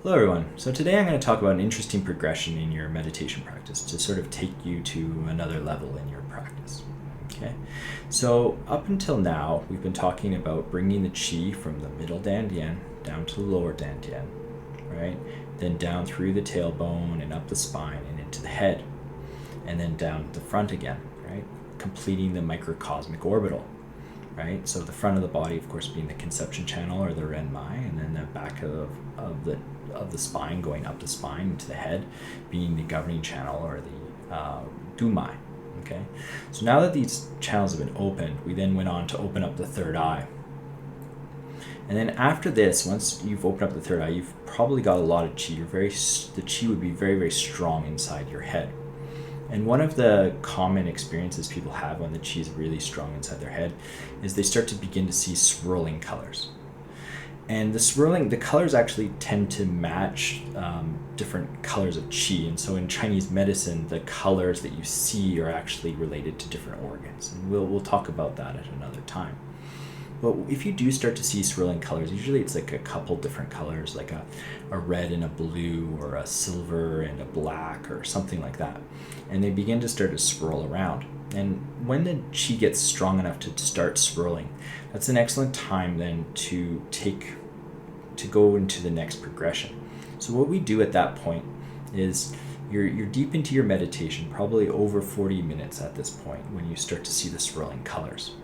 Hello everyone. So today I'm going to talk about an interesting progression in your meditation practice to sort of take you to another level in your practice. Okay. So up until now, we've been talking about bringing the Qi from the middle Dan Tian down to the lower Dan Tian, right? Then down through the tailbone and up the spine and into the head, and then down the front again, right? Completing the Microcosmic Orbital. Right, so the front of the body, of course, being the conception channel or the renmai, and then the back of the spine going up the spine into the head, being the governing channel or the dumai. Okay, so now that these channels have been opened, we then went on to open up the third eye. And then after this, once you've opened up the third eye, you've probably got a lot of qi. The qi would be very, very strong inside your head. And one of the common experiences people have when the qi is really strong inside their head is they start to begin to see swirling colors. And the colors actually tend to match different colors of qi. And so in Chinese medicine, the colors that you see are actually related to different organs. And we'll talk about that at another time. But if you do start to see swirling colors, usually it's like a couple different colors, like a red and a blue, or a silver and a black, or something like that. And they begin to start to swirl around. And when the qi gets strong enough to start swirling, that's an excellent time then to go into the next progression. So what we do at that point is you're deep into your meditation, probably over 40 minutes at this point when you start to see the swirling colors.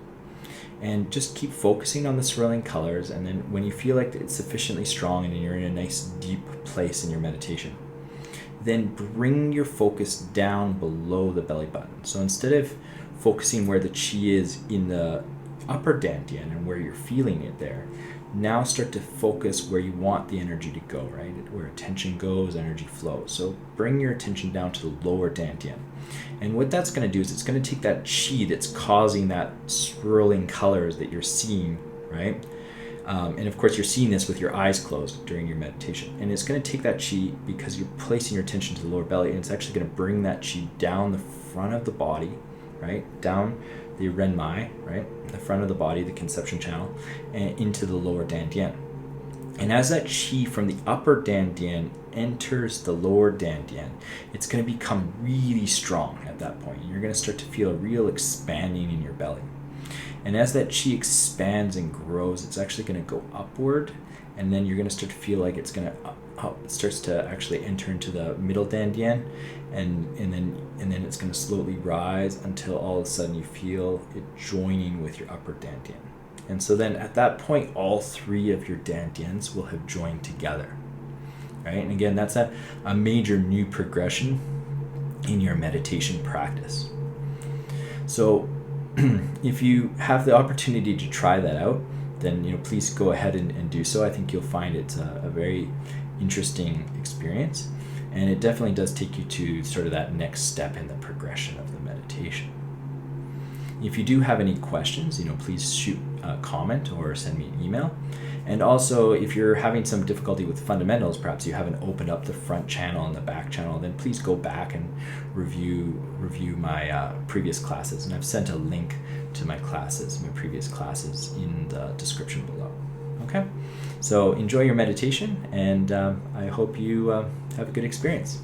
And just keep focusing on the swirling colors, and then when you feel like it's sufficiently strong and you're in a nice deep place in your meditation, then bring your focus down below the belly button. So instead of focusing where the qi is in the upper dantian and where you're feeling it there, now start to focus where you want the energy to go, right? Where attention goes, energy flows. So bring your attention down to the lower dantian. And what that's going to do is it's going to take that qi that's causing that swirling colors that you're seeing, right? And of course, you're seeing this with your eyes closed during your meditation. And it's going to take that qi, because you're placing your attention to the lower belly, and it's actually going to bring that qi down the front of the body, right? Down the renmai, right? The front of the body, the conception channel, and into the lower dantian. And as that qi from the upper dantian enters the lower dantian, it's going to become really strong at that point. You're going to start to feel a real expanding in your belly. And as that qi expands and grows, it's actually going to go upward, and then you're going to start to feel like it's going to it starts to actually enter into the middle dantian, and then it's going to slowly rise until all of a sudden you feel it joining with your upper dantian. And so then at that point, all three of your dantians will have joined together, right? And again, that's a major new progression in your meditation practice. So if you have the opportunity to try that out, then please go ahead and do so. I think you'll find it's a very interesting experience, and it definitely does take you to sort of that next step in the progression of the meditation. If you do have any questions, please shoot a comment or send me an email. And also, if you're having some difficulty with fundamentals, perhaps you haven't opened up the front channel and the back channel, then please go back and review my previous classes. And I've sent a link to my previous classes in the description below. Okay? So enjoy your meditation, and I hope you have a good experience.